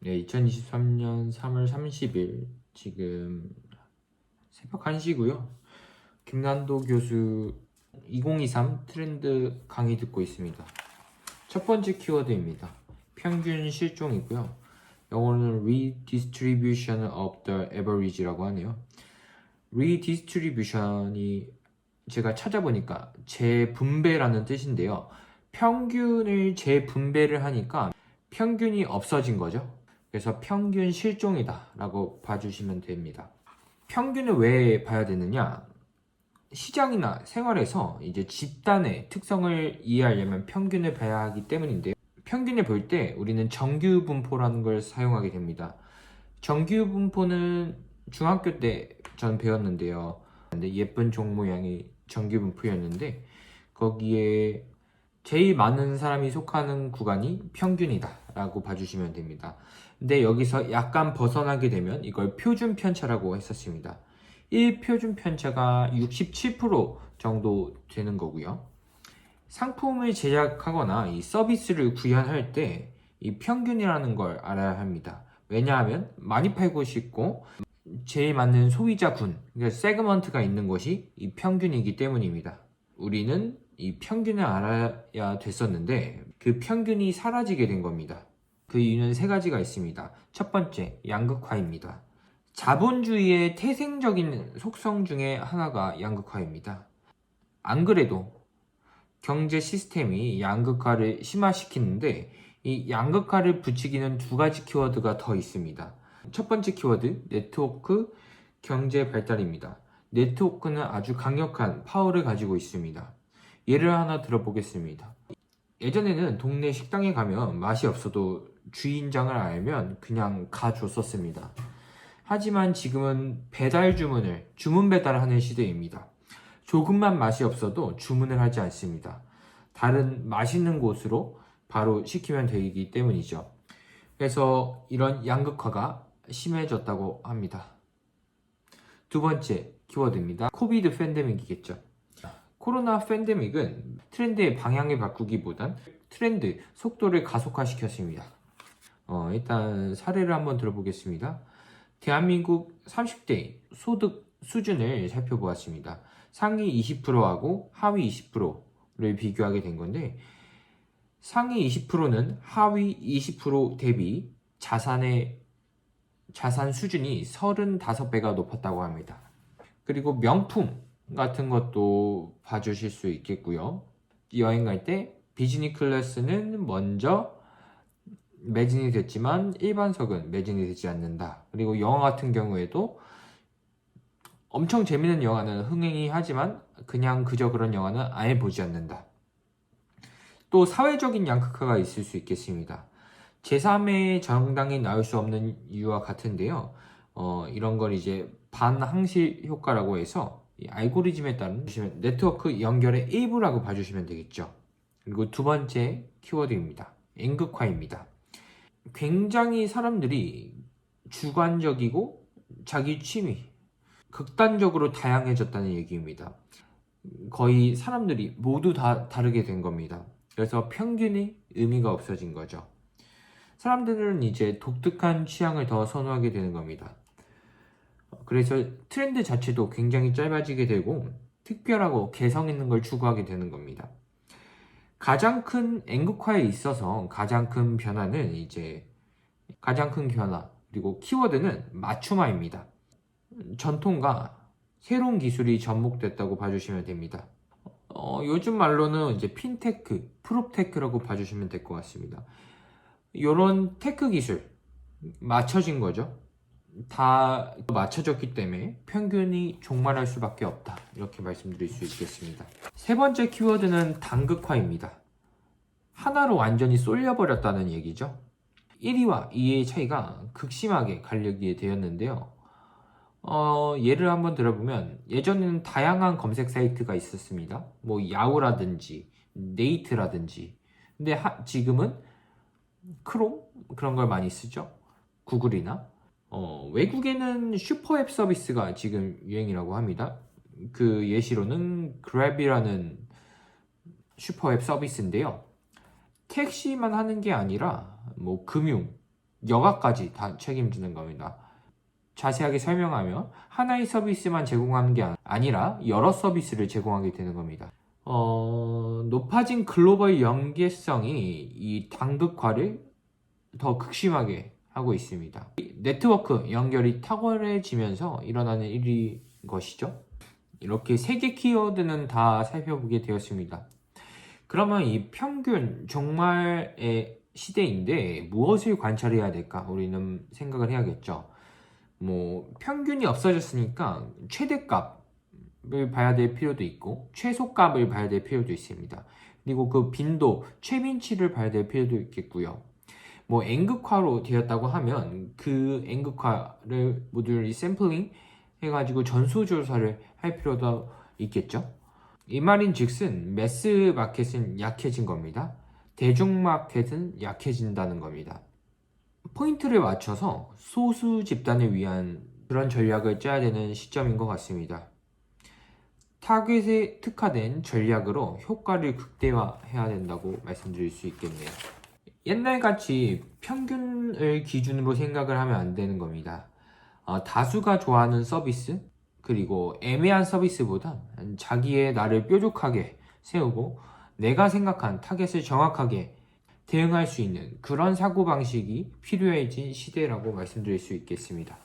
네, 2023년 3월 30일 지금 새벽 1시고요. 김난도 교수 2023 트렌드 강의 듣고 있습니다. 첫 번째 키워드입니다. 평균 실종이고요. 영어로는 redistribution of the average라고 하네요. redistribution이 제가 찾아보니까 재분배라는 뜻인데요. 평균을 재분배를 하니까 평균이 없어진 거죠. 그래서 평균 실종이다 라고 봐주시면 됩니다. 평균을 왜 봐야 되느냐? 시장이나 생활에서 이제 집단의 특성을 이해하려면 평균을 봐야 하기 때문인데요. 평균을 볼 때 우리는 정규분포라는 걸 사용하게 됩니다. 정규분포는 중학교 때 전 배웠는데요. 예쁜 종 모양이 정규분포였는데 거기에 제일 많은 사람이 속하는 구간이 평균이다 라고 봐주시면 됩니다. 근데 여기서 약간 벗어나게 되면 이걸 표준 편차라고 했었습니다. 1표준 편차가 67% 정도 되는 거고요. 상품을 제작하거나 이 서비스를 구현할 때 이 평균이라는 걸 알아야 합니다. 왜냐하면 많이 팔고 싶고 제일 맞는 소비자군, 그러니까 세그먼트가 있는 것이 이 평균이기 때문입니다. 우리는 이 평균을 알아야 됐었는데 그 평균이 사라지게 된 겁니다. 그 이유는 세 가지가 있습니다. 첫 번째, 양극화입니다. 자본주의의 태생적인 속성 중에 하나가 양극화입니다. 안 그래도 경제 시스템이 양극화를 심화시키는데 이 양극화를 부추기는 두 가지 키워드가 더 있습니다. 첫 번째 키워드, 네트워크 경제 발달입니다. 네트워크는 아주 강력한 파워를 가지고 있습니다. 예를 하나 들어보겠습니다. 예전에는 동네 식당에 가면 맛이 없어도 주인장을 알면 그냥 가줬었습니다. 하지만 지금은 배달 주문 배달하는 시대입니다. 조금만 맛이 없어도 주문을 하지 않습니다. 다른 맛있는 곳으로 바로 시키면 되기 때문이죠. 그래서 이런 양극화가 심해졌다고 합니다. 두 번째 키워드입니다. 코비드 팬데믹이겠죠. 코로나 팬데믹은 트렌드의 방향을 바꾸기보단 트렌드 속도를 가속화시켰습니다. 일단 사례를 한번 들어보겠습니다. 대한민국 30대 소득 수준을 살펴보았습니다. 상위 20%하고 하위 20%를 비교하게 된 건데 상위 20%는 하위 20% 대비 자산 수준이 35배가 높았다고 합니다. 그리고 명품 같은 것도 봐주실 수 있겠고요. 여행 갈 때 비즈니스 클래스는 먼저 매진이 됐지만 일반석은 매진이 되지 않는다. 그리고 영화 같은 경우에도 엄청 재밌는 영화는 흥행이 하지만 그냥 그저 그런 영화는 아예 보지 않는다. 또 사회적인 양극화가 있을 수 있겠습니다. 제3의 정당이 나올 수 없는 이유와 같은데요. 이런 걸 이제 반항실 효과라고 해서 이 알고리즘에 따른 네트워크 연결의 일부라고 봐주시면 되겠죠. 그리고 두 번째 키워드입니다. 양극화입니다. 굉장히 사람들이 주관적이고 자기 취미, 극단적으로 다양해졌다는 얘기입니다. 거의 사람들이 모두 다 다르게 된 겁니다. 그래서 평균이 의미가 없어진 거죠. 사람들은 이제 독특한 취향을 더 선호하게 되는 겁니다. 그래서 트렌드 자체도 굉장히 짧아지게 되고 특별하고 개성 있는 걸 추구하게 되는 겁니다. 가장 큰 양극화에 있어서 가장 큰 변화 그리고 키워드는 맞춤화입니다. 전통과 새로운 기술이 접목됐다고 봐주시면 됩니다. 요즘 말로는 이제 핀테크, 프롭테크라고 봐주시면 될 것 같습니다. 이런 테크 기술 맞춰진 거죠. 다 맞춰졌기 때문에 평균이 종말할 수밖에 없다. 이렇게 말씀드릴 수 있겠습니다. 세 번째 키워드는 단극화입니다. 하나로 완전히 쏠려버렸다는 얘기죠. 1위와 2위의 차이가 극심하게 갈리게 되었는데요. 예를 한번 들어보면 예전에는 다양한 검색 사이트가 있었습니다. 뭐 야후라든지 네이트라든지. 근데 지금은 크롬 그런 걸 많이 쓰죠. 구글이나 외국에는 슈퍼앱 서비스가 지금 유행이라고 합니다. 그 예시로는 그랩이라는 슈퍼앱 서비스인데요. 택시만 하는 게 아니라 뭐 금융, 여가까지 다 책임지는 겁니다. 자세하게 설명하면 하나의 서비스만 제공하는 게 아니라 여러 서비스를 제공하게 되는 겁니다. 높아진 글로벌 연계성이 이 다극화를 더 극심하게 하고 있습니다. 네트워크 연결이 탁월해지면서 일어나는 일인 것이죠. 이렇게 3개 키워드는 다 살펴보게 되었습니다. 그러면 이 평균 종말의 시대인데 무엇을 관찰해야 될까? 우리는 생각을 해야겠죠. 평균이 없어졌으니까 최대값을 봐야 될 필요도 있고 최소값을 봐야 될 필요도 있습니다. 그리고 그 빈도, 최빈치를 봐야 될 필요도 있겠고요. N극화로 되었다고 하면 그 N극화를 모듈 샘플링 해가지고 전수조사를 할 필요도 있겠죠. 이 말인 즉슨 매스 마켓은 약해진 겁니다. 대중 마켓은 약해진다는 겁니다. 포인트를 맞춰서 소수 집단을 위한 그런 전략을 짜야 되는 시점인 것 같습니다. 타겟에 특화된 전략으로 효과를 극대화해야 된다고 말씀드릴 수 있겠네요. 옛날같이 평균을 기준으로 생각을 하면 안 되는 겁니다. 다수가 좋아하는 서비스, 그리고 애매한 서비스보다 자기의 나를 뾰족하게 세우고 내가 생각한 타겟을 정확하게 대응할 수 있는 그런 사고방식이 필요해진 시대라고 말씀드릴 수 있겠습니다.